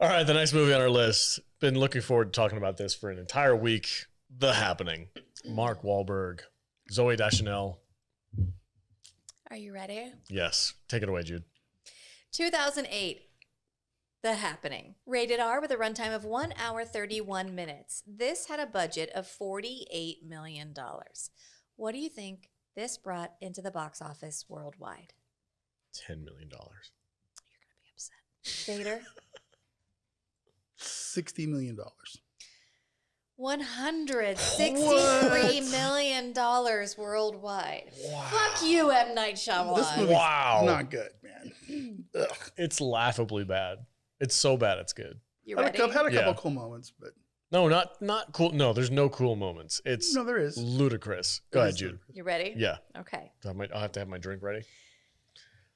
All right, the next movie on our list. Been looking forward to talking about this for an entire week. The Happening. Mark Wahlberg, Zooey Deschanel. Are you ready? Yes. Take it away, Jude. 2008. The Happening. Rated R with a runtime of 1 hour 31 minutes. This had a budget of $48 million. What do you think this brought into the box office worldwide? $10 million. You're going to be upset. Vader? $60 million. $163 million worldwide. Wow. Fuck you, M Night Shyamalan. This movie's not good, man. Ugh. It's laughably bad. It's so bad it's good. You Had ready? a couple cool moments, but No, not cool. No, there's no cool moments. It's no, there is. ludicrous. Go ahead, Jude. You ready? Yeah. Okay. I'll have to have my drink ready.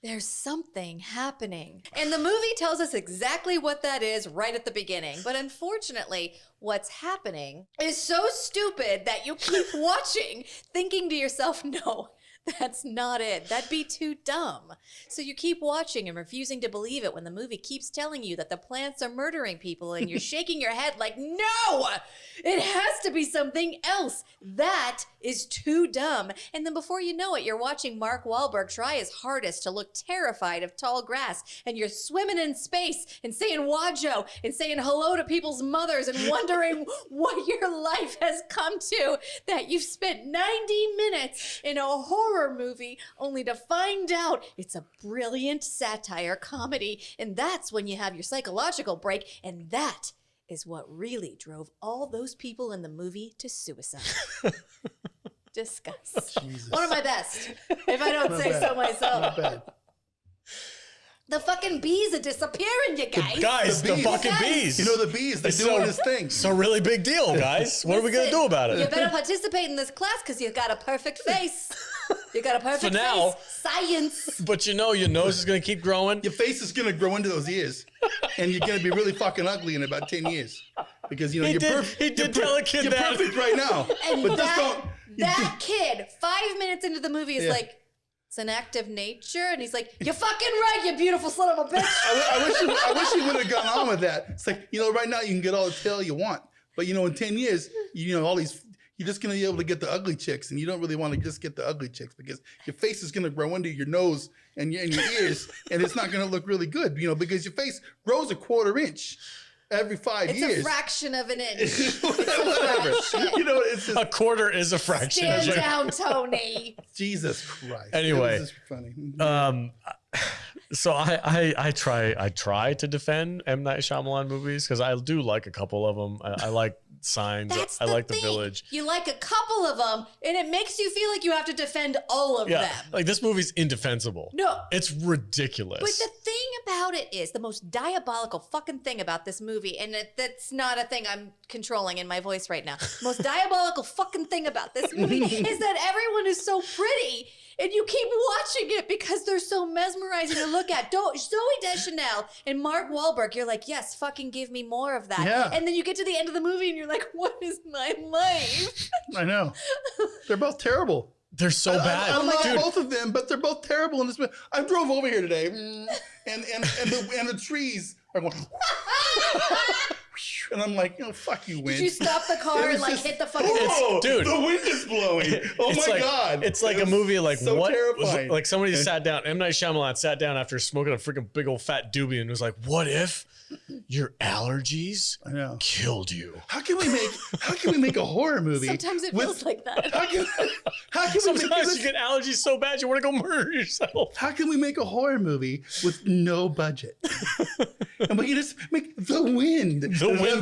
There's something happening. And the movie tells us exactly what that is right at the beginning. But unfortunately, what's happening is so stupid that you keep watching, thinking to yourself, no, that's not it. That'd be too dumb. So you keep watching and refusing to believe it when the movie keeps telling you that the plants are murdering people and you're shaking your head like, no, it has to be something else. That is too dumb. And then before you know it, you're watching Mark Wahlberg try his hardest to look terrified of tall grass, and you're swimming in space and saying Wajo and saying hello to people's mothers and wondering what your life has come to, that you've spent 90 minutes in a horror movie only to find out it's a brilliant satire comedy. And that's when you have your psychological break, and that is what really drove all those people in the movie to suicide. Discuss. Jesus. One of my best, if I don't say so myself. Not bad. The fucking bees are disappearing, you guys. Guys, the bees. fucking Yes. bees. You know the bees, they're It's doing so- this thing. It's a really big deal, guys. What are we going to do about You it? better participate in this class because you got a perfect face. You got a perfect For now. face. Science. But you know your nose is going to keep growing. Your face is gonna grow into those ears, and you're gonna be really fucking ugly in about 10 years. Because you know He you're did- perfect. he did tell a kid you're that. perfect right now. And but just that, don't. that kid, 5 minutes into the movie, is Yeah. like, it's an act of nature. And he's like, you're fucking right, you beautiful son of a bitch. I wish you would have gone on with that. It's like, you know, right now you can get all the tail you want, but you know, in 10 years, you know, all these. You're just gonna be able to get the ugly chicks, and you don't really want to just get the ugly chicks because your face is gonna grow into your nose and your ears, and it's not gonna look really good, you know, because your face grows a quarter inch every 5 It's years. a fraction of an inch. Whatever. You know, it's just A quarter is a fraction. Stand of it. down, Tony. Jesus Christ. Anyway. It was just funny. So I try to defend M Night Shyamalan movies because I do like a couple of them. I like Signs. That's I the like thing. The Village. You like a couple of them, and it makes you feel like you have to defend all of Yeah, them. like this movie's indefensible. No. It's ridiculous. But the thing about it is, the most diabolical fucking thing about this movie, and that's not a thing I'm controlling in my voice right now. Most diabolical fucking thing about this movie is that everyone is so pretty, and you keep watching it because they're so mesmerizing to look at. Zooey Deschanel and Mark Wahlberg, you're like, yes, fucking give me more of that. Yeah. And then you get to the end of the movie, and you're like, what is my life? I know. They're both terrible. They're so bad. I love Dude, both of them, but they're both terrible in this movie. I drove over here today, and the trees are going. And I'm like, you know, fuck you, wind. Did you stop the car It and was like just- hit the fucking... Oh, Dude. the wind is blowing. Oh it's my like, God. It's like It a was movie like so what? terrifying. Like somebody sat down, M. Night Shyamalan sat down after smoking a freaking big old fat doobie and was like, what if your allergies I know. killed you? How can we make a horror movie? Sometimes it with- feels like that. How can we make Sometimes this? you get allergies so bad you want to go murder yourself. How can we make a horror movie with no budget? And we can just make the wind.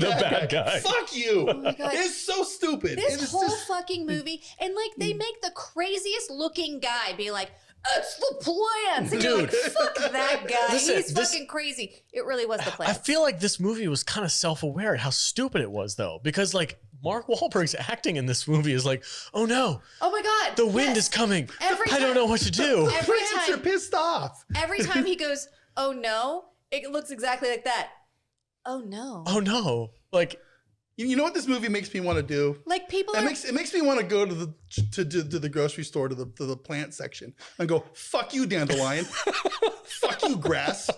The bad guy. Fuck you. Oh my God. It's so stupid. This It's whole just- fucking movie, and like they make the craziest looking guy be like, it's the plants. And you're like, Dude. fuck that guy. Listen, He's this- fucking crazy. It really was the I plants. feel like this movie was kind of self-aware at how stupid it was, though, because like Mark Wahlberg's acting in this movie is like, oh no, Oh my God. the wind yes. is coming. Every I don't time- know what to do. Every plants are time, pissed off. every time he goes, oh no, it looks exactly like that. Oh no. Oh no, like You know what this movie makes me want to do? Like people It are... makes me want to go to the grocery store to the plant section and go, fuck you, dandelion. Fuck you, grass.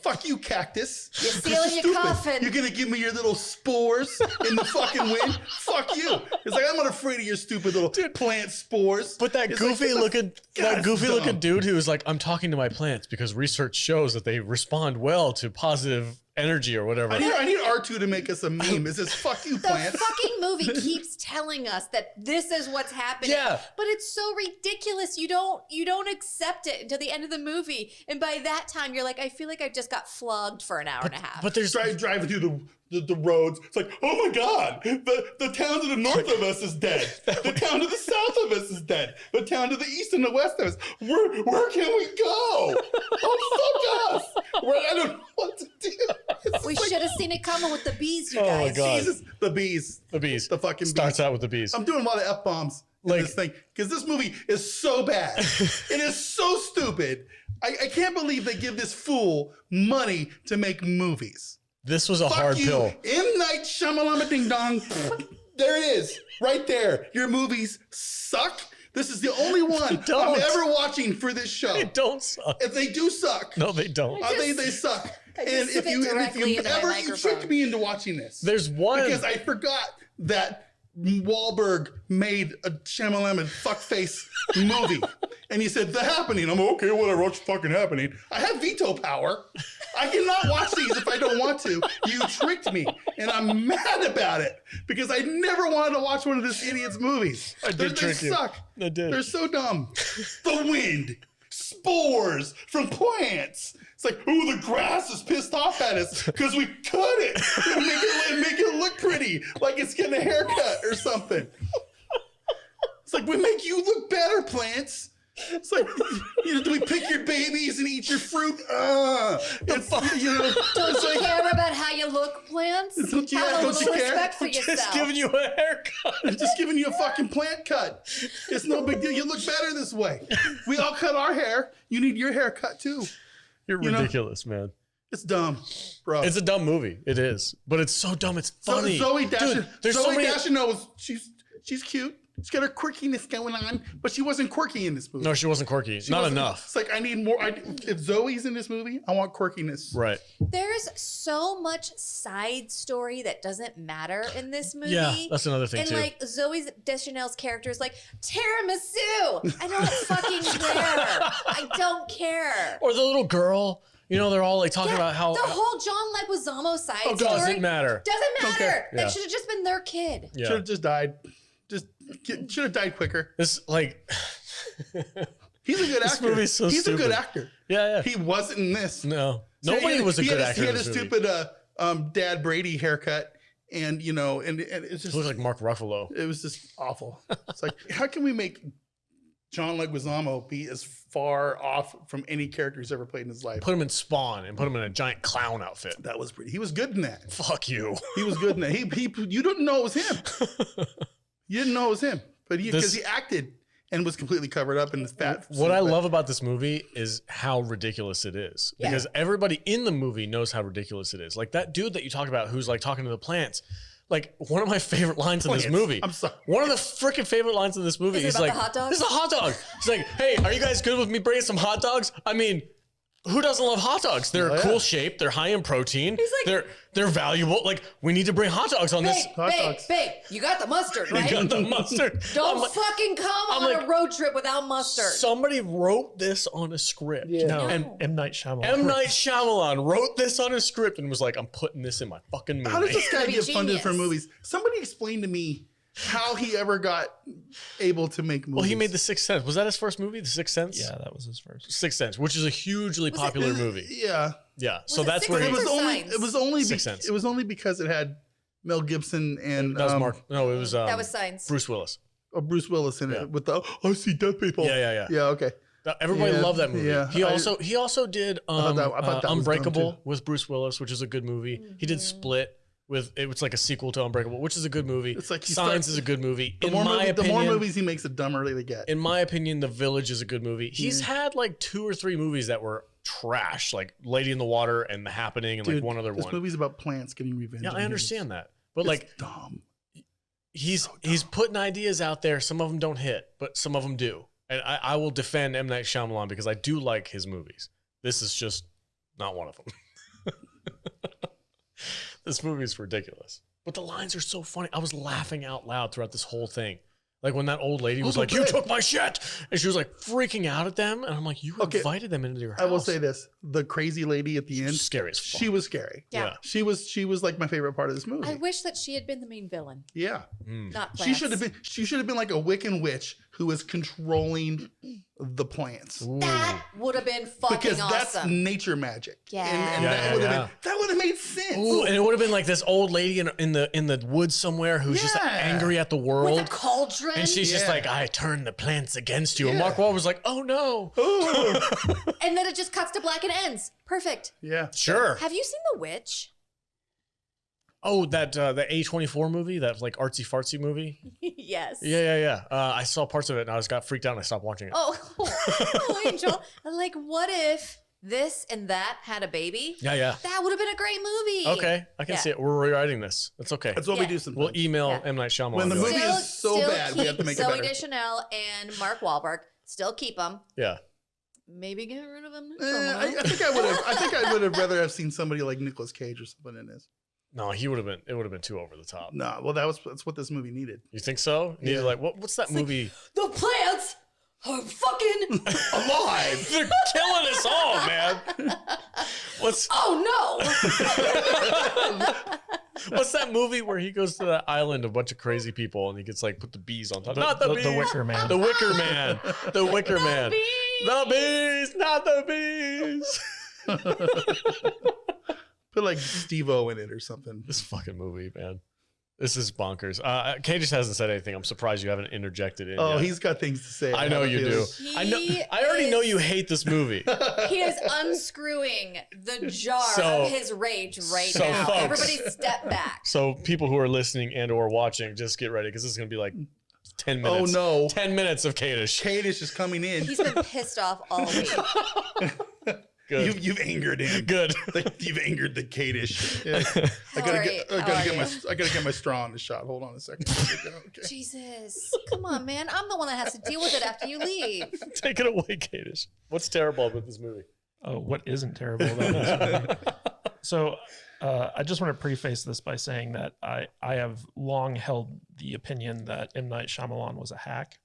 Fuck you, cactus. You're This sealing is your stupid. coffin. You're gonna give me your little spores in the fucking wind? Fuck you. It's like, I'm not afraid of your stupid little plant spores. But that It's goofy like, looking, God, that goofy it's looking dumb. dude who was like, I'm talking to my plants because research shows that they respond well to positive energy or whatever. I need R2 to make us a meme. It says, fuck you, The plants. fucking movie keeps telling us that this is what's happening. Yeah. But it's so ridiculous. You don't accept it until the end of the movie. And by that time you're like, I feel like I just got flogged for an hour and a half. But there's Driving through the roads. It's like, oh my God, the town to the north of us is dead. The town to the south of us is dead. The town to the east and the west of us. Where can we go? Oh, fuck us. I don't know what to do. It's We like, should have seen it coming with the bees, you Oh my guys. God. Jesus, the bees. the bees. The fucking starts bees. out with the bees. I'm doing a lot of F-bombs in Like- this thing because this movie is so bad. It is so stupid. I can't believe they give this fool money to make movies. This was a Fuck hard you, pill. M Night Shyamalan ding dong. There it is, right there. Your movies suck. This is the only one I'm don't. ever watching for this show. They don't suck. If they do suck, No, they don't. I think they suck. I And just if spit you directly into my ever you microphone. tricked me into watching this. There's one. Because I forgot that Wahlberg made a Shyamalan fuckface movie. And he said, The Happening. I'm okay, whatever, what's fucking happening? I have veto power. I cannot watch these if I don't want to. You tricked me. And I'm mad about it. Because I never wanted to watch one of this idiot's movies. I did They trick you. suck. I did. They're so dumb. The wind. Spores from plants. It's like, ooh, the grass is pissed off at us because we cut it and make it look pretty, like it's getting a haircut or something. It's like, we make you look better, plants. It's like, do we pick your babies and eat your fruit? It's, Don't it's you like, care about how you look, plants? Don't you- Have a don't little you care? respect for Just yourself. giving you a haircut. I'm just giving you a fucking plant cut. It's no big deal. You look better this way. We all cut our hair. You need your hair cut too. You're You know- ridiculous, man. It's dumb, bro. It's a dumb movie. It is, but it's so dumb. It's funny. Zoe Dude, there's so many. Deschanel was she's cute. She's got her quirkiness going on, but she wasn't quirky in this movie. No, she wasn't quirky. She Not wasn't- enough. It's like I need more. If Zoe's in this movie, I want quirkiness. Right. There's so much side story that doesn't matter in this movie. Yeah, that's another thing and too. like Zoe Deschanel's character is like, tiramisu. I don't fucking care. I don't care. Or the little girl. You know, they're all like talking Yeah, about how. the whole John Leguizamo side story doesn't matter. Doesn't Don't care. matter. Yeah. That should have just been their kid. Yeah. Should have just died. Should have died quicker. This like. He's a good This actor. movie's so He's a good stupid. actor. Yeah. He wasn't in this. No. So Nobody was a good actor. He in had a this movie. stupid Dad Brady haircut, and and it's He just looked like Mark Ruffalo. it was just awful. It's like, how can we make John Leguizamo be as far off from any character he's ever played in his life? Put him in Spawn and put him in a giant clown outfit. That was pretty. He was good in that. Fuck you. He was good in that. You didn't know it was him. You didn't know it was him, but because he acted and was completely covered up in his fat. What suit, I but- love about this movie is how ridiculous it is. Yeah. Because everybody in the movie knows how ridiculous it is. Like that dude that you talk about who's like talking to the plants. Like one of my favorite lines in this Plants. movie. I'm sorry. One of the freaking favorite lines in this movie Is it is about like, the hot dog? "This is a hot dog." He's like, "Hey, are you guys good with me bringing some hot dogs?" I mean, who doesn't love hot dogs? They're Oh, a yeah. cool shape. They're high in protein. like- they're valuable. Like we need to bring hot dogs on this. Babe, dogs. you got the mustard, You right? got the mustard. Don't I'm like, fucking come I'm on like, a road trip without mustard. somebody wrote this on a script. Yeah. No, No. M Night Shyamalan. M Night Shyamalan wrote this on a script and was like, "I'm putting this in my fucking movie." How does this guy That'd be get funded for genius. movies? Somebody explain to me how he ever got able to make movies. Well, he made The Sixth Sense. Was that his first movie, The Sixth Sense? Yeah, that was his first. Sixth Sense, which is a hugely popular movie. Yeah, Yeah, so it that's Sixth where it he, Sense? was only Signs. it was only Sixth Sense. it was only because it had Mel Gibson and that was Mark. No, it was that was Signs. Bruce Willis. Bruce Willis in Yeah. it with the I see dead people. Yeah. Yeah, okay. Everybody Yeah, loved that movie. yeah. He also did thought that was dumb, Unbreakable too. with Bruce Willis, which is a good movie. He did Split with it was like a sequel to Unbreakable, which is a good movie. It's like he Signs starts- is a good movie. The more movies he makes, the dumber they get. In my opinion, The Village is a good movie. He's had like 2 or 3 movies that were trash, like Lady in the Water and The Happening and like one other this one. movie's about plants getting revenge. Yeah, on I humans. understand that. But It's like dumb. he's putting ideas out there. Some of them don't hit, but some of them do. And I will defend M Night Shyamalan because I do like his movies. This is just Not one of them. This movie is ridiculous. But the lines are so funny. I was laughing out loud throughout this whole thing. Like when that old lady was like, you took my shit. And she was like freaking out at them. And I'm like, you invited them into your house. I will say this. The crazy lady at the end. Scary as fuck. She was scary. Yeah. She was like my favorite part of this movie. I wish that she had been the main villain. Yeah. Not plants. She should have been like a Wiccan witch who was controlling the plants. Ooh. That would have been fucking Because that's awesome. nature magic. Yeah. And that would have made sense. Ooh, and it would have been like this old lady in the woods somewhere who's just like, angry at the world. With a cauldron. And she's just like, I turned the plants against you. And Mark Wahlberg was like, oh no. And then it just cuts to black and ends. Perfect. Yeah. Sure. Have you seen The Witch? Oh, that the A24 movie, that like artsy fartsy movie. Yes. Yeah. I saw parts of it and I just got freaked out and I stopped watching it. Oh, Angel. Like, what if this and that had a baby? Yeah. That would have been a great movie. Okay, I can see it. We're rewriting this. It's okay. That's what we do sometimes. We'll email M Night Shyamalan. When the movie Still- is so still bad, we have to keep make it Zooey better. Deschanel and Mark Wahlberg. Still keep them. Yeah. Maybe get rid of them. I think I would have rather have seen somebody like Nicolas Cage or something in this. No, it would have been too over the top. No, well that's what this movie needed. You think so? You needed like what's that movie? The plants are fucking Alive. They're killing us all, man. Oh no. What's that movie where he goes to that island of a bunch of crazy people and he gets like put the bees on top? The, Not the bees. the Wicker Man. The Wicker Man. The Wicker Man. bees. The bees, not the bees. Put like Steve-O in it or something. This fucking movie, man. This is bonkers. Kay just hasn't said anything. I'm surprised you haven't interjected in. Oh, yet. he's got things to say. I know you do. I know. I already know you hate this movie. He is unscrewing the jar So- of his rage right so now. folks- Everybody step back. So people who are listening and or watching, just get ready because this is gonna be like 10 Oh minutes. no. 10 minutes of Kadish. Kadish is coming in. He's been pissed off all week. Good. You've angered him. Good. You've angered the Kadish. Yeah. I gotta get my straw in the shot. Hold on a second. Okay. Jesus. Come on, man. I'm the one that has to deal with it after you leave. Take it away, Kadish. What's terrible about this movie? Oh, what isn't terrible about this movie? So I just want to preface this by saying that I have long held the opinion that M. Night Shyamalan was a hack.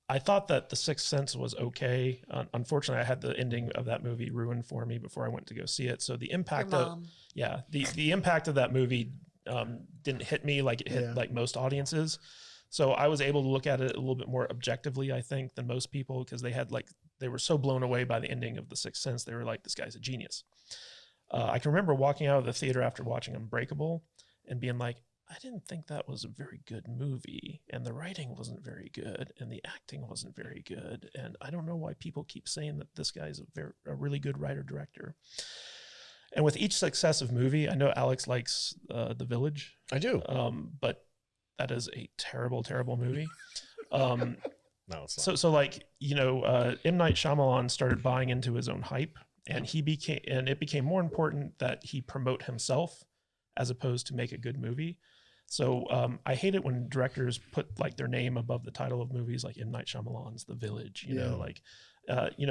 I thought that The Sixth Sense was okay. Unfortunately, I had the ending of that movie ruined for me before I went to go see it. So the impact the impact of that movie didn't hit me like it hit like most audiences. So I was able to look at it a little bit more objectively, I think, than most people because they were so blown away by the ending of The Sixth Sense. They were like, this guy's a genius. I can remember walking out of the theater after watching Unbreakable and being like, I didn't think that was a very good movie, and the writing wasn't very good, and the acting wasn't very good, and I don't know why people keep saying that this guy's a really good writer-director. And with each successive movie, I know Alex likes The Village. I do. But that is a terrible, terrible movie. No, it's not. So like, M. Night Shyamalan started buying into his own hype, and it became more important that he promote himself as opposed to make a good movie. So I hate it when directors put like their name above the title of movies like M. Night Shyamalan's The Village,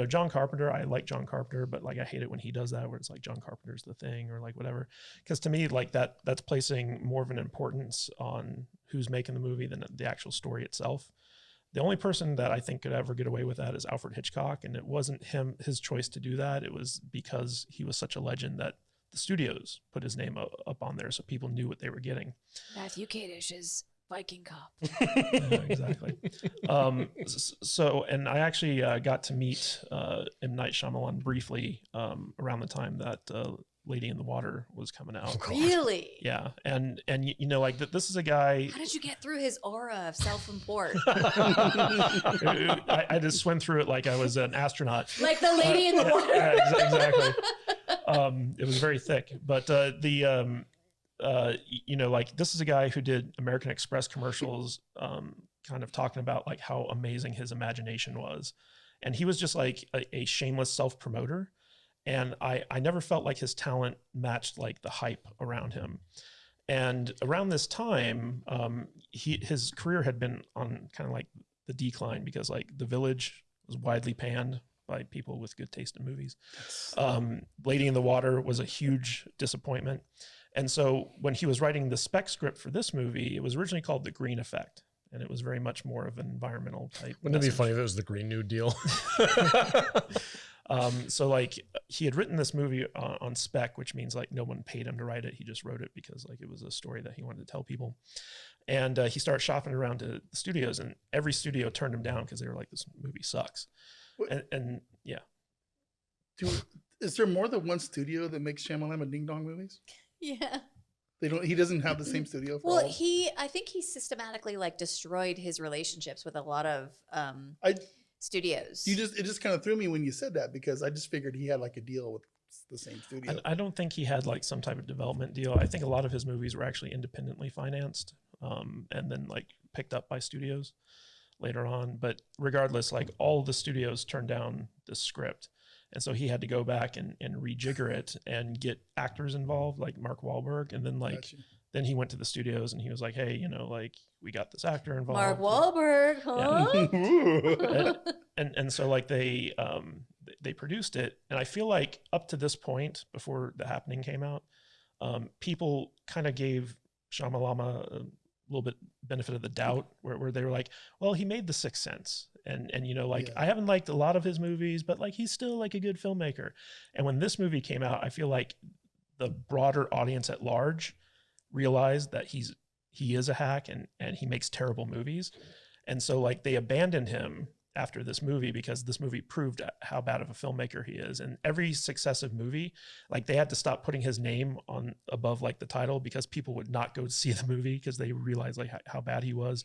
John Carpenter, I like John Carpenter, but like I hate it when he does that where it's like John Carpenter's The Thing or like whatever. Because to me, like that's placing more of an importance on who's making the movie than the actual story itself. The only person that I think could ever get away with that is Alfred Hitchcock, and it wasn't his choice to do that. It was because he was such a legend that the studios put his name up on there so people knew what they were getting. Matthew Kadish's Viking Cop. Yeah, exactly. And I actually got to meet M. Night Shyamalan briefly around the time that Lady in the Water was coming out. Really? Yeah. And this is a guy. How did you get through his aura of self-import? I just swim through it like I was an astronaut. Like the Lady in the Water. Yeah, exactly. It was very thick, but this is a guy who did American Express commercials, kind of talking about like how amazing his imagination was. And he was just like a shameless self-promoter. And I never felt like his talent matched like the hype around him. And around this time, his career had been on kind of like the decline because like The Village was widely panned by people with good taste in movies. Lady in the Water was a huge disappointment. And so when he was writing the spec script for this movie, it was originally called The Green Effect. And it was very much more of an environmental type. Wouldn't it be funny if it was the Green New Deal? So like he had written this movie on spec, which means like no one paid him to write it. He just wrote it because like it was a story that he wanted to tell people. And he started shopping around to the studios, and every studio turned him down because they were like, this movie sucks. And yeah. Is there more than one studio that makes Shyamalan and Ding Dong movies? Yeah. He doesn't have the same studio for all? I think he systematically like destroyed his relationships with a lot of studios. It just kind of threw me when you said that, because I just figured he had like a deal with the same studio. I don't think he had like some type of development deal. I think a lot of his movies were actually independently financed, and then like picked up by studios later on. But regardless, like all the studios turned down the script. And so he had to go back and rejigger it and get actors involved, like Mark Wahlberg. And then then he went to the studios and he was like, hey, you know, like we got this actor involved. Mark Wahlberg, huh? Yeah. and so like they produced it. And I feel like up to this point, before The Happening came out, people kind of gave Shyamalama a little bit benefit of the doubt, where they were like, well, he made The Sixth Sense. And you know, like I haven't liked a lot of his movies, but like he's still like a good filmmaker. And when this movie came out, I feel like the broader audience at large realized that he is a hack and he makes terrible movies. And so like they abandoned him after this movie, because this movie proved how bad of a filmmaker he is. And every successive movie, like they had to stop putting his name on above like the title, because people would not go see the movie because they realized like how bad he was.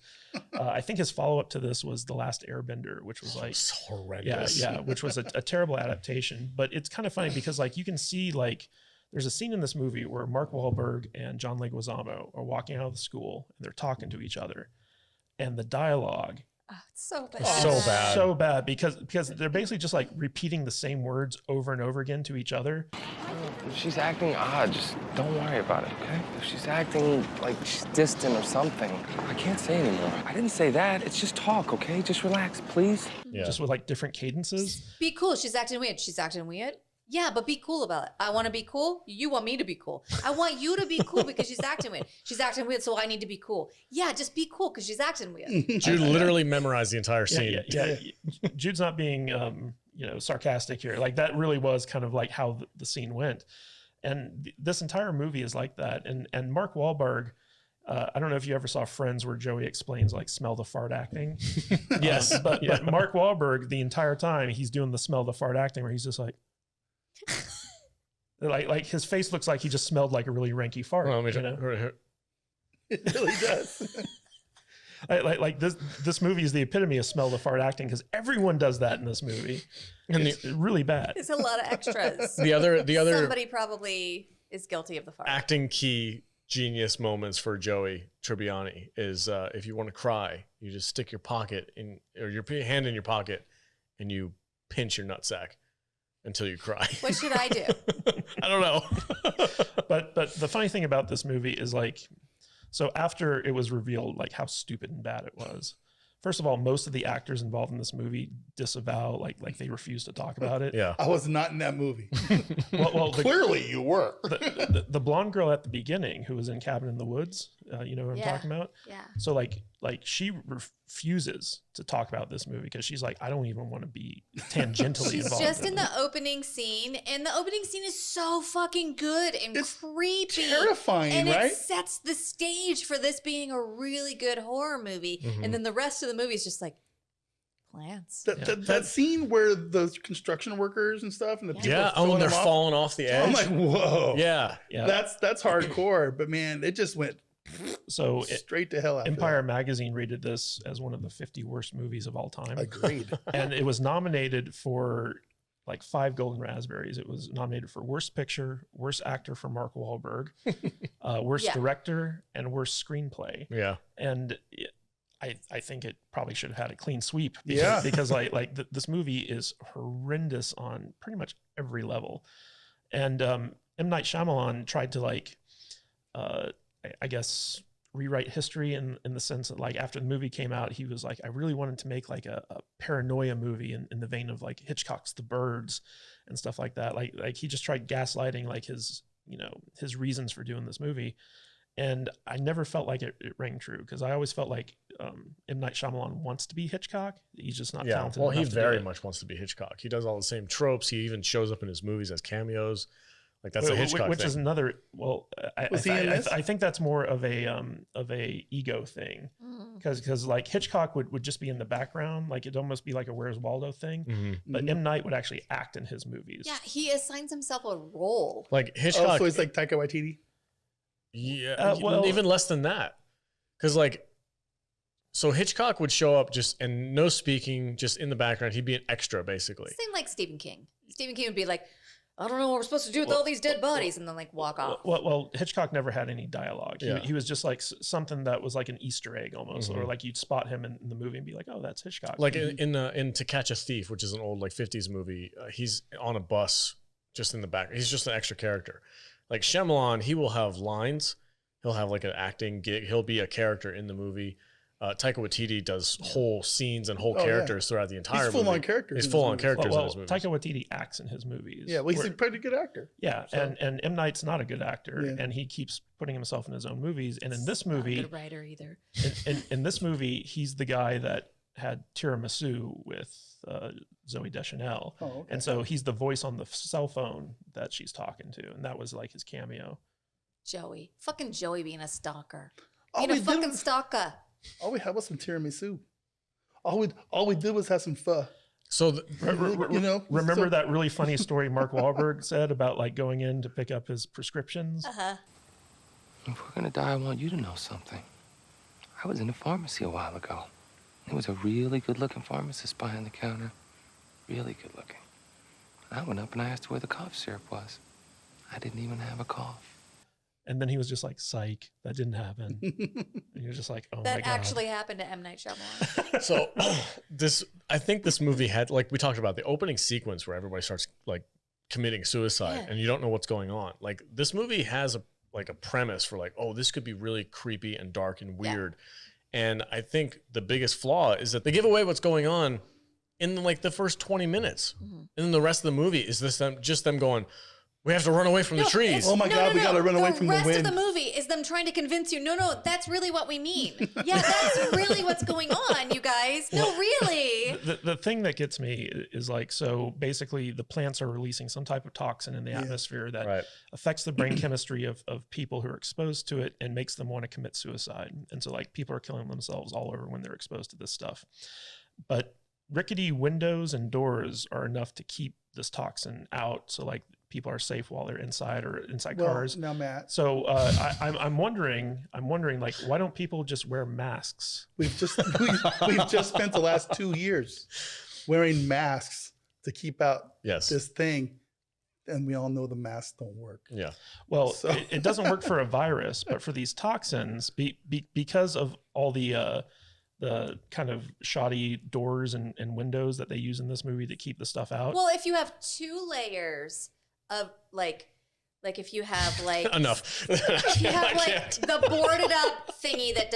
I think his follow-up to this was The Last Airbender, which was like so horrendous. Yeah, which was a terrible adaptation. But it's kind of funny because like you can see like there's a scene in this movie where Mark Wahlberg and John Leguizamo are walking out of the school and they're talking to each other, and the dialogue, oh, it's so bad. So bad because they're basically just like repeating the same words over and over again to each other. If she's acting odd, just don't worry about it, okay? If she's acting like she's distant or something, I can't say anymore. I didn't say that. It's just talk, okay? Just relax, please. Yeah. Just with like different cadences. Be cool. She's acting weird. She's acting weird. Yeah, but be cool about it. I want to be cool. You want me to be cool. I want you to be cool because she's acting weird. She's acting weird, so I need to be cool. Yeah, just be cool because she's acting weird. Jude literally memorized the entire scene. Yeah. Jude's not being sarcastic here. Like that really was kind of like how the scene went. And this entire movie is like that. And Mark Wahlberg, I don't know if you ever saw Friends where Joey explains like smell the fart acting. Yes. But Mark Wahlberg, the entire time he's doing the smell the fart acting, where he's just like, like his face looks like he just smelled like a really ranky fart. Well, It really does. like this movie is the epitome of smell the fart acting, because everyone does that in this movie, and it's really bad. It's a lot of extras. The other Somebody probably is guilty of the fart. acting key genius moments for Joey Tribbiani is if you want to cry, you just stick your hand in your pocket and you pinch your nutsack until you cry. What should I do? I don't know. But the funny thing about this movie is like, so after it was revealed like how stupid and bad it was, first of all, most of the actors involved in this movie disavow, like they refuse to talk about it. Yeah. I was not in that movie. Well, Clearly you were. the blonde girl at the beginning who was in Cabin in the Woods, you know what I'm talking about? Yeah. So like she refuses to talk about this movie because she's like, I don't even want to be tangentially She's involved. just in the opening scene, and the opening scene is so fucking good and It's creepy. terrifying, and right? it sets the stage for this being a really good horror movie. Mhm. And then the rest of the movie is just like plants. That scene where the construction workers and stuff and the people Yeah. are Oh, throwing and they're them off, falling off the edge. I'm like, whoa. Yeah. That's hardcore. But man, it just went So straight to hell after Empire Magazine rated this as one of the 50 worst movies of all time. that. Agreed. And it was nominated for like 5 Golden Raspberries. It was nominated for Worst Picture, Worst Actor for Mark Wahlberg, Worst Yeah. Director, and Worst Screenplay. Yeah. And I think it probably should have had a clean sweep. Yeah. Because this movie is horrendous on pretty much every level. And M Night Shyamalan tried to I guess rewrite history in the sense that, like, after the movie came out, he was like, I really wanted to make like a paranoia movie in the vein of like Hitchcock's The Birds and stuff like that. Like he just tried gaslighting like his, you know, his reasons for doing this movie. And I never felt like it rang true, because I always felt like M. Night Shyamalan wants to be Hitchcock. He's just not talented well, he enough to do very it. much wants to be Hitchcock. He does all the same tropes. He even shows up in his movies as cameos. Like that's a Hitchcock which thing. is another. Well, I think that's more of a ego thing, because like Hitchcock would just be in the background, like it'd almost be like a Where's Waldo thing. But M. Night would actually act in his movies. Yeah, he assigns himself a role. Like Hitchcock. Oh, so he's like Taika Waititi. Yeah, well, even less than that. Because like, so Hitchcock would show up just and no speaking, just in the background. He'd be an extra, basically. Same like Stephen King. Stephen King would be like, I don't know what we're supposed to do with all these dead bodies, and then like walk off. Well, Hitchcock never had any dialogue. Yeah. He was just like something that was like an Easter egg almost, or like you'd spot him in the movie and be like, oh, that's Hitchcock. Like in To Catch a Thief, which is an old like 50s movie, he's on a bus just in the back. He's just an extra character. Like Shyamalan, he will have lines. He'll have like an acting gig. He'll be a character in the movie. Taika Waititi does whole scenes and whole characters throughout the entire movie. He's full-on characters. He's full-on characters in his movies. Taika Waititi acts in his movies. Yeah, well, he's a pretty good actor. Yeah, So- and M. Night's not a good actor, and he keeps putting himself in his own movies. And in this Not a movie, good writer either. in this movie, he's the guy that had tiramisu with Zooey Deschanel. Oh, okay. And so he's the voice on the cell phone that she's talking to, and that was like his cameo. Joey. Fucking Joey being a stalker. All Being a we fucking did- stalker. All we had was some tiramisu. All we did was have some pho. So You know, Remember so- that really funny story Mark Wahlberg said about like going in to pick up his prescriptions? Uh-huh. If we're gonna die, I want you to know something. I was in a pharmacy a while ago. There was a really good-looking pharmacist behind the counter. Really good-looking. I went up and I asked her where the cough syrup was. I didn't even have a cough. And then he was just like, psych, that didn't happen. And you're just like, oh my That God. actually happened to M. Night Shyamalan. So I think this movie had, like we talked about, the opening sequence where everybody starts like committing suicide and you don't know what's going on. Like this movie has a premise for like, oh, this could be really creepy and dark and weird. And I think the biggest flaw is that they give away what's going on in like the first 20 minutes. And then the rest of the movie is them going, we have to run away from the trees. Oh my God, we gotta run away from the rest wind. of the movie is them trying to convince you, no, that's really what we mean. Yeah, that's really what's going on, you guys. No, really. The thing that gets me is like, so basically the plants are releasing some type of toxin in the atmosphere that affects the brain chemistry of people who are exposed to it and makes them want to commit suicide. And so like people are killing themselves all over when they're exposed to this stuff. But rickety windows and doors are enough to keep this toxin out. So like people are safe while they're inside or inside cars. Now, Matt. So I'm wondering, like, why don't people just wear masks? We've just spent the last 2 years wearing masks to keep out this thing, and we all know the masks don't work. Yeah. Well, it doesn't work for a virus, but for these toxins, because of all the kind of shoddy doors and windows that they use in this movie to keep the stuff out. Well, if you have 2 layers of like if you have like enough. If you have like the boarded up thingy that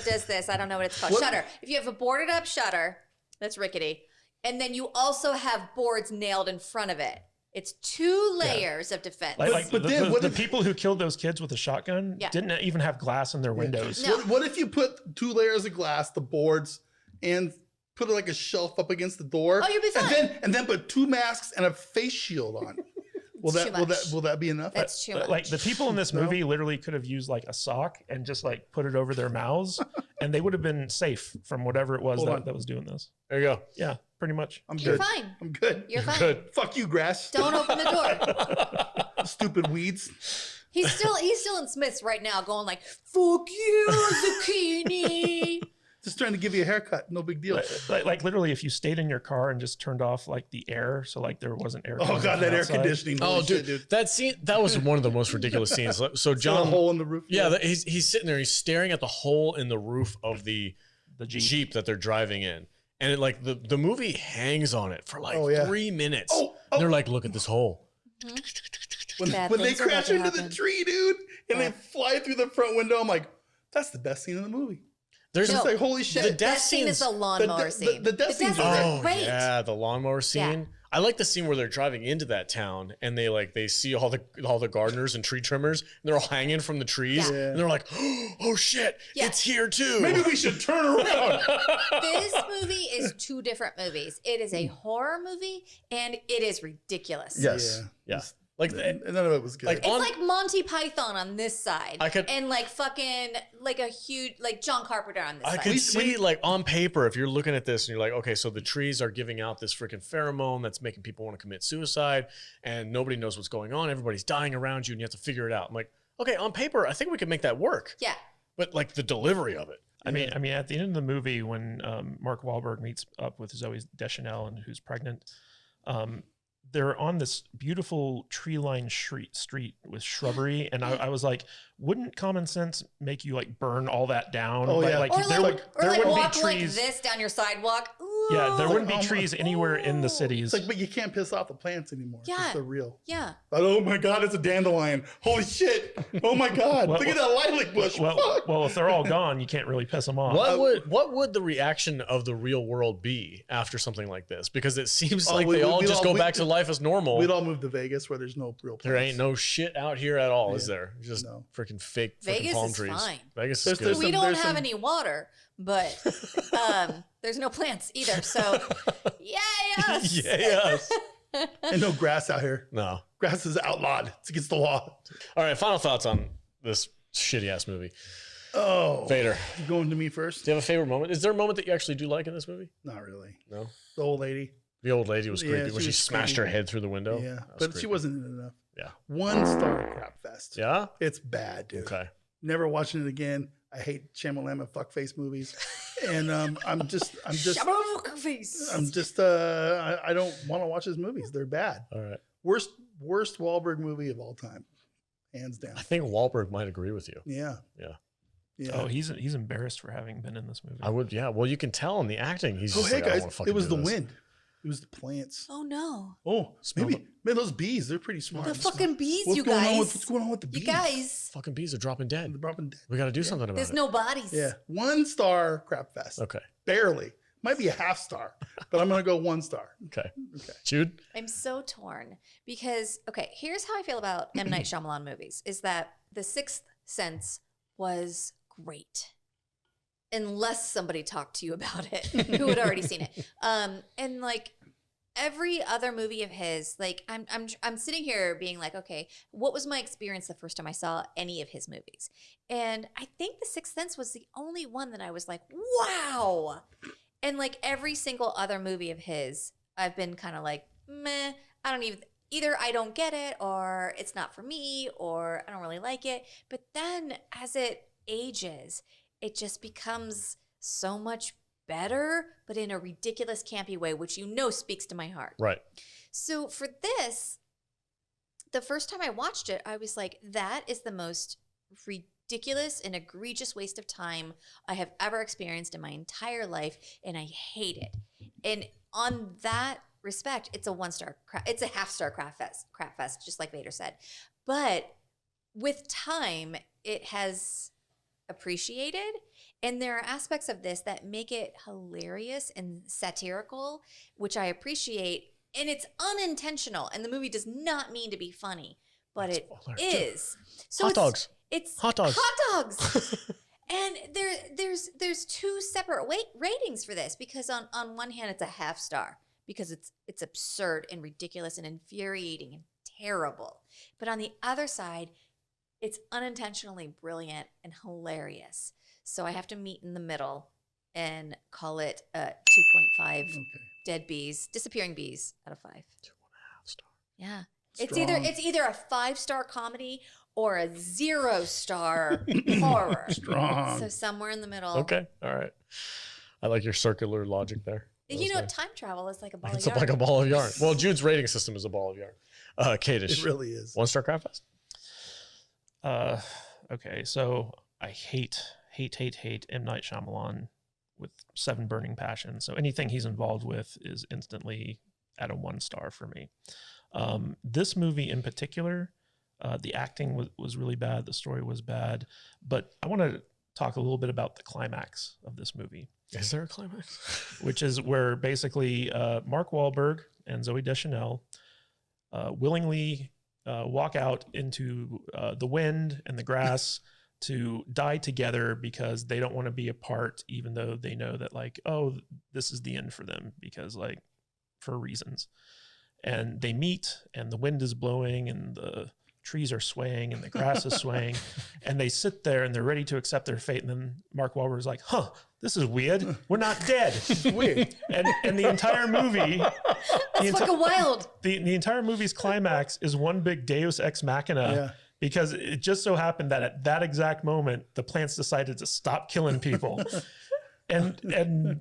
does this, I don't know what it's called. Shutter. If you have a boarded up shutter, that's rickety, and then you also have boards nailed in front of it. It's 2 layers of defense. Like But the, then the, what the if- people who killed those kids with a shotgun didn't even have glass in their windows. No. What if you put 2 layers of glass, the boards, and put like a shelf up against the door? Oh, you'll be fine. And then put 2 masks and a face shield on. Will that be enough? That's too much. Like the people in this movie literally could have used like a sock and just like put it over their mouths, and they would have been safe from whatever it was that was doing this. There you go. Yeah, pretty much. You're good. fine. I'm good. You're fine. Good. Fuck you, grass. Don't open the door. Stupid weeds. He's still in Smith's right now, going like, "Fuck you, zucchini." Just trying to give you a haircut. No big deal. Like literally, if you stayed in your car and just turned off like the air, so like there wasn't air. Oh God, that air conditioning. Oh, Holy dude, shit, that scene, that was one of the most ridiculous scenes. So Got a John, hole in the roof. yeah, he's sitting there, he's staring at the hole in the roof of the Jeep. that they're driving in. And it, like the movie hangs on it for like 3 minutes. And they're like, look at this hole. When Bad they things are about crash to into the happen. tree, dude, and they fly through the front window, I'm like, That's the best scene in the movie. There's It's No. like, holy shit. The The death best scene is scenes- the lawnmower scene. The death scenes are scenes great. great. yeah, the lawnmower scene. Yeah. I like the scene where they're driving into that town and they see all the gardeners and tree trimmers and they're all hanging from the trees Yeah. and they're like, oh shit, Yeah. it's here too. Maybe we should turn around. This movie is two different movies. It is a horror movie and it is ridiculous. Yes. Yeah. Yeah. Like And none of it was good. Like, It's on- like Monty Python on this side, I could- and like fucking like a huge like John Carpenter on this I side. could see like on paper, if you're looking at this and you're like, okay, so the trees are giving out this freaking pheromone that's making people want to commit suicide and nobody knows what's going on. Everybody's dying around you and you have to figure it out. I'm like, okay, on paper, I think we could make that work. Yeah, But like the delivery of it. I mean, at the end of the movie, when Mark Wahlberg meets up with Zooey Deschanel and who's pregnant, they're on this beautiful tree-lined street with shrubbery, and I was like, wouldn't common sense make you like burn all that down? Oh, yeah. or there like wouldn't walk be like trees. this down your sidewalk. Yeah, there Ooh. wouldn't be Oh, trees anywhere in the cities. It's like, but you can't piss off the plants anymore. Yeah. Because they're real. Yeah, Oh my God, it's a dandelion. Holy shit. Oh my God. Well, Look at that lilac bush. well, Fuck. well, if they're all gone, you can't really piss them off. What would the reaction of the real world be after something like this? Because it seems like we- they all we'd just all- go back to life as normal. We'd all move to Vegas where there's no real plants. There ain't no shit out here at all, is Yeah. there? Just No. freaking fake freaking Vegas palm is trees. fine. Vegas is There's- good. there's we some- don't there's have some- any water, but there's no plants either. So, yay us! yeah, yes. And no grass out here. No. Grass is outlawed. It's against the law. All right, final thoughts on this shitty ass movie. Oh. Vader, You going to me first? do you have a favorite moment? Is there a moment that you actually do like in this movie? Not really. No. The old lady. The old lady was Yeah, creepy she when she was smashed creepy. her head through the window. Yeah. That was But she creepy. wasn't in enough. Yeah. 1-star crap fest. Yeah? It's bad, dude. Okay. Never watching it again. I hate Shyamalan and fuckface movies. And I'm just I don't want to watch his movies. They're bad. All right. Worst Wahlberg movie of all time. Hands down. I think Wahlberg might agree with you. Yeah. Yeah. Yeah. Oh, he's embarrassed for having been in this movie. I would, yeah. Well, you can tell in the acting. He's Oh, just hey like, I don't guys, wanna fucking it was do the this. wind. It was the plants. Oh no, Oh, Smell maybe man, those bees, they're pretty smart. the fucking bees, What's you going guys! on with, what's going on with the bees? You guys, Fucking bees are dropping dead. They're dropping dead. We got to do something about there's it. no bodies. Yeah. 1-star crap fest. Okay. Barely. Might be a half star, but I'm gonna go 1 star. Okay. Okay. Jude? I'm so torn because okay, here's how I feel about M Night Shyamalan movies: is that The Sixth Sense was great, unless somebody talked to you about it who had already seen it. And like every other movie of his, like I'm sitting here being like, okay, what was my experience the first time I saw any of his movies? And I think The Sixth Sense was the only one that I was like, wow. And like every single other movie of his, I've been kind of like, meh, I don't even, either I don't get it or it's not for me or I don't really like it. But then as it ages, it just becomes so much better, but in a ridiculous, campy way, which you know speaks to my heart. Right. So for this, the first time I watched it, I was like, that is the most ridiculous and egregious waste of time I have ever experienced in my entire life, and I hate it. And on that respect, it's a 1-star, it's a half-star crap fest, just like Vader said. But with time, it has appreciated, and there are aspects of this that make it hilarious and satirical, which I appreciate. And it's unintentional, and the movie does not mean to be funny, but it is. So Hot dogs. It's Hot dogs. Hot dogs. And there's two separate ratings for this, because on one hand it's a half star because it's absurd and ridiculous and infuriating and terrible, but on the other side it's unintentionally brilliant and hilarious. So I have to meet in the middle and call it 2.5 Okay. dead bees, disappearing bees out of 5. 2.5 star. Yeah. Strong. It's either a 5-star comedy or a 0-star horror. Strong. So somewhere in the middle. Okay. All right. I like your circular logic there. That You was know, nice. time travel is like a ball It's of yarn. like a ball of yarn. Well, Jude's rating system is a ball of yarn. Kadish. It really is. 1-star crap fest? Okay, so I hate M Night Shyamalan with 7 burning passions. So anything he's involved with is instantly at a 1 star for me. This movie in particular, the acting was really bad. The story was bad, but I want to talk a little bit about the climax of this movie. Is there a climax? Which is where basically Mark Wahlberg and Zooey Deschanel willingly walk out into the wind and the grass to die together because they don't want to be apart, even though they know that like, oh, this is the end for them because like for reasons. And they meet and the wind is blowing and the trees are swaying and the grass is swaying and they sit there and they're ready to accept their fate. And then Mark Wahlberg's like, huh, this is weird. We're not dead. It's weird. And the entire movie, It's fucking wild. the entire movie's climax is one big Deus Ex Machina because it just so happened that at that exact moment, the plants decided to stop killing people. And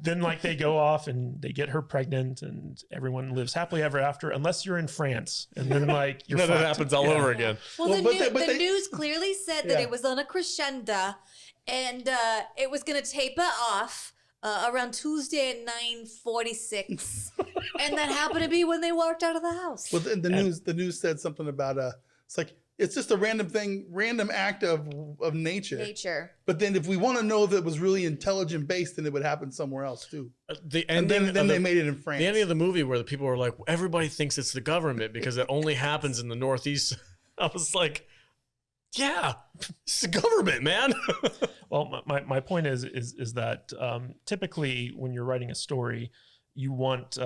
then like they go off and they get her pregnant and everyone lives happily ever after, unless you're in France. And then like you're That fucked. happens all over again. Well, Well, the but they- news clearly said that it was on a crescendo and it was going to taper off around Tuesday at 9:46. And that happened to be when they walked out of the house. Well, the news said something about it's like it's just a random act of nature. But then if we want to know if it was really intelligent based, then it would happen somewhere else too. The And ending. then they made it in France. The ending of the movie where the people were like, everybody thinks it's the government because it only happens in the Northeast. I was like, yeah, it's the government, man. Well, my point is that typically when you're writing a story, you want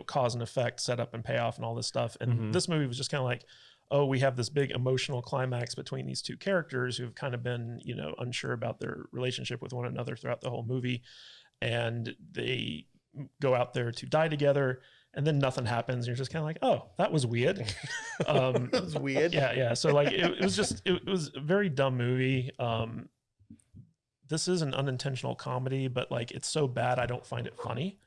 cause and effect, setup and payoff, and all this stuff. And this movie was just kind of like, oh, we have this big emotional climax between these two characters who've kind of been unsure about their relationship with one another throughout the whole movie, and they go out there to die together. And then nothing happens. You're just kind of like, oh, that was weird. That was weird. Yeah. So like, it was a very dumb movie. This is an unintentional comedy, but like, it's so bad I don't find it funny.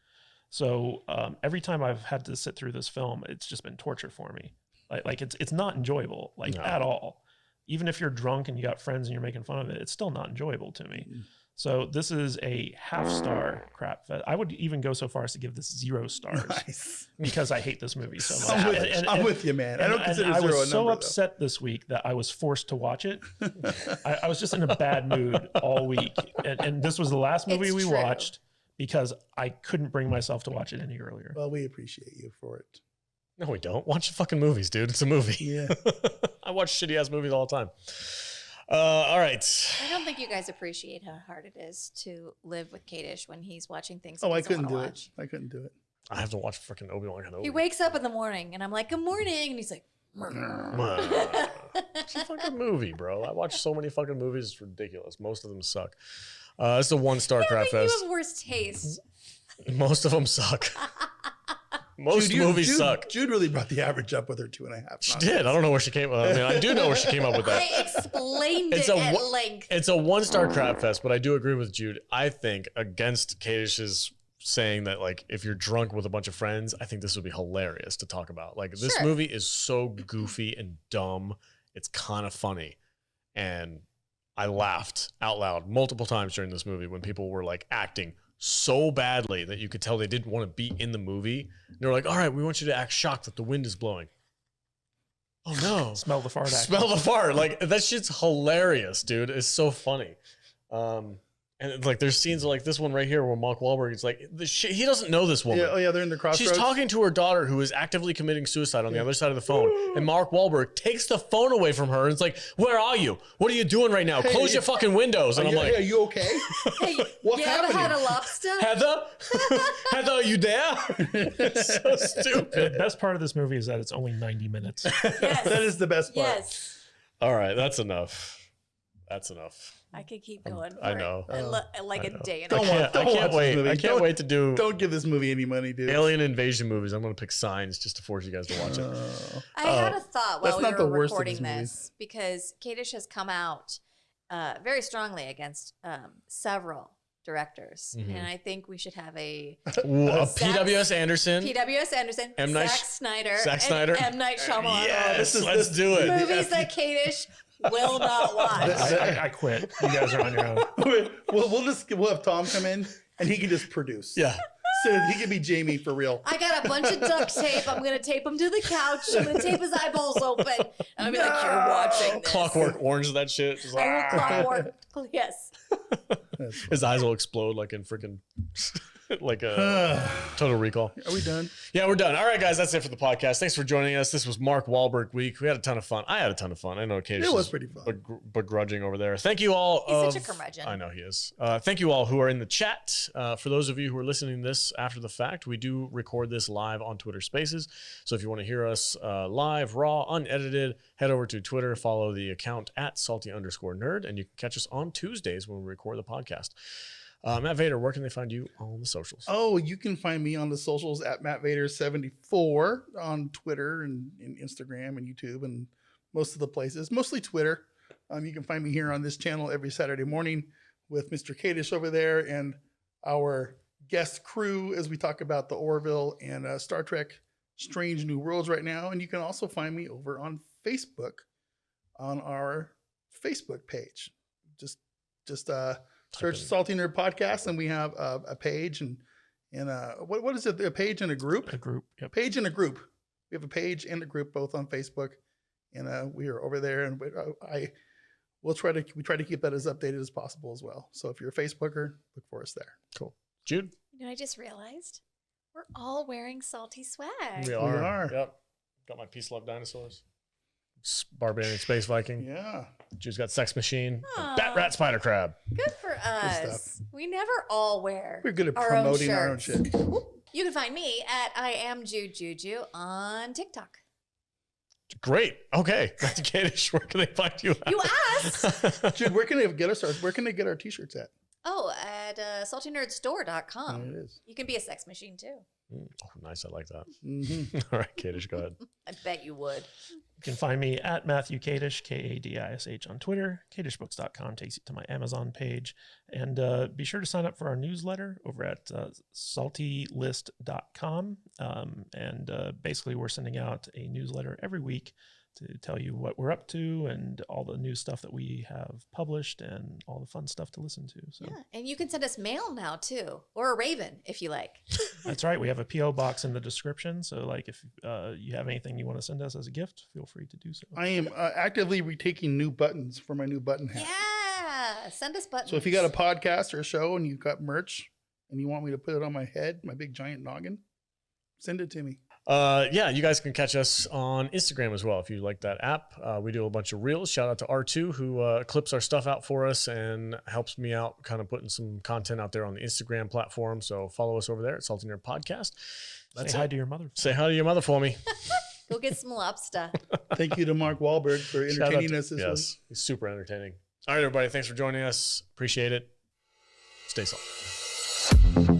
So every time I've had to sit through this film, it's just been torture for me. Like it's not enjoyable, at all. Even if you're drunk and you got friends and you're making fun of it, it's still not enjoyable to me. So this is a 0.5-star crap fest. I would even go so far as to give this 0 stars. Nice. Because I hate this movie so much. I'm with you, man. I don't consider I zero a was so number, upset this week that I was forced to watch it. I was just in a bad mood all week. And this was the last movie It's we true. watched because I couldn't bring myself to watch it any earlier. Well, we appreciate you for it. No, we don't. Watch the fucking movies, dude. It's a movie. Yeah. I watch shitty ass movies all the time. All right. I don't think you guys appreciate how hard it is to live with Kadish when he's watching things. Oh, he I doesn't couldn't wanna do it. watch. I couldn't do it. I have to watch freaking Obi-Wan Kenobi. He wakes up in the morning and I'm like, "Good morning," and he's like, It's a fucking movie, bro. I watch so many fucking movies. It's ridiculous. Most of them suck. It's a 1-star crap "You fest. have worse taste." Most of them suck. Most movies suck. Jude really brought the average up with her 2.5. She did. I don't know where she came. I mean, I do know where she came up with that. I explained It's it a at wa- length. It's a 1-star crap fest, but I do agree with Jude. I think against Kadish's saying that, like, if you're drunk with a bunch of friends, I think this would be hilarious to talk about. Like, this Sure. movie is so goofy and dumb. It's kind of funny. And I laughed out loud multiple times during this movie when people were like acting so badly that you could tell they didn't want to be in the movie. And they were like, all right, we want you to act shocked that the wind is blowing. Oh no. Smell the fart. Smell the fart. Like, that shit's hilarious, dude. It's so funny. And like, there's scenes like this one right here where Mark Wahlberg is like, he doesn't know this woman. Yeah, oh yeah, they're in the crossroads. She's talking to her daughter who is actively committing suicide on the other side of the phone. And Mark Wahlberg takes the phone away from her and it's like, where are you? What are you doing right now? Close your fucking windows. And I'm like, are you okay? Hey, What's you ever had happening? a lobster? Heather? Heather, are you there? It's so The stupid. best part of this movie is that it's only 90 minutes. Yes. That is the best part. Yes. All right, that's enough. That's enough. I could keep going. I for know. like a day and Don't a half. watch I can't this wait. movie. I can't wait to do Don't give this movie any money, dude. alien invasion movies. I'm going to pick Signs just to force you guys to watch it. I had a thought That's while not we the were worst of recording his movies. this because Kadish has come out very strongly against several directors, and I think we should have a Ooh, a Zack- PWS Anderson. PWS Anderson, M. Night Zack Snyder, Zack and Snyder. M Night Shyamalan. Yes, this is- let's do it. Movies that Kadish will not watch. I quit. You guys are on your own. We'll have Tom come in and he can just produce. Yeah. So he can be Jamie for real. I got a bunch of duct tape. I'm gonna tape him to the couch. I'm gonna tape his eyeballs open. And I'll be like, "You're watching this." Clockwork Orange, that shit. Just I like, will clockwork. Yes. His eyes will explode like in freaking like a Total Recall. Are we done? Yeah, we're done. All right, guys, that's it for the podcast. Thanks for joining us. This was Mark Wahlberg Week. We had a ton of fun. I had a ton of fun. I know Kate It was pretty fun. begrudging over there. Thank you all. He's such a curmudgeon. I know he is. Thank you all who are in the chat. For those of you who are listening to this after the fact, we do record this live on Twitter Spaces. So if you want to hear us live, raw, unedited, head over to Twitter, follow the account at salty_nerd, and you can catch us on Tuesdays when we record the podcast. Matt Vader, where can they find you on the socials? Oh, you can find me on the socials at MattVader74 on Twitter and Instagram and YouTube and most of the places, mostly Twitter. You can find me here on this channel every Saturday morning with Mr. Kadish over there and our guest crew as we talk about the Orville and Star Trek Strange New Worlds right now. And you can also find me over on Facebook on our Facebook page. Just search Salty Nerd Podcast, and we have a page and what is it? A page and a group? A group. Yep. Page and a group. We have a page and a group both on Facebook, and we are over there. And we try to keep that as updated as possible as well. So if you're a Facebooker, look for us there. Cool. Jude? You know, I just realized we're all wearing salty swag. We are. Yep. Got my Peace Love Dinosaurs. Barbarian Space Viking. Yeah. Jude's got Sex Machine. Aw. Bat Rat Spider Crab. Good for us. We never all wear We're good at our promoting own our own shirts. shit. You can find me at I am Juju on TikTok. Great. Okay. That's Kadish. Where can they find you at? You asked. Jude, where can they get our t-shirts at? Oh, at saltynerdstore.com. There it is. You can be a sex machine too. Oh, nice. I like that. Mm-hmm. All right, Kadish, go ahead. I bet you would. You can find me at Matthew Kadish, Kadish on Twitter. Kadishbooks.com takes you to my Amazon page. And be sure to sign up for our newsletter over at saltylist.com. Basically, we're sending out a newsletter every week to tell you what we're up to and all the new stuff that we have published and all the fun stuff to listen to. So Yeah, and you can send us mail now too, or a raven if you like. that's right. We have a P.O. box in the description. So like if you have anything you want to send us as a gift, feel free to do so. I am actively retaking new buttons for my new button hat. Yeah, send us buttons. So if you got a podcast or a show and you've got merch and you want me to put it on my head, my big giant noggin, send it to me. Yeah, you guys can catch us on Instagram as well if you like that app. We do a bunch of reels. Shout out to R2 who clips our stuff out for us and helps me out kind of putting some content out there on the Instagram platform. So follow us over there at Salty Nerd Podcast. Say hi to your mother. Say hi to your mother for me. Go get some lobster. Thank you to Mark Wahlberg for Shout out entertaining to- us this yes, week. he's super entertaining. All right, everybody. Thanks for joining us. Appreciate it. Stay salty.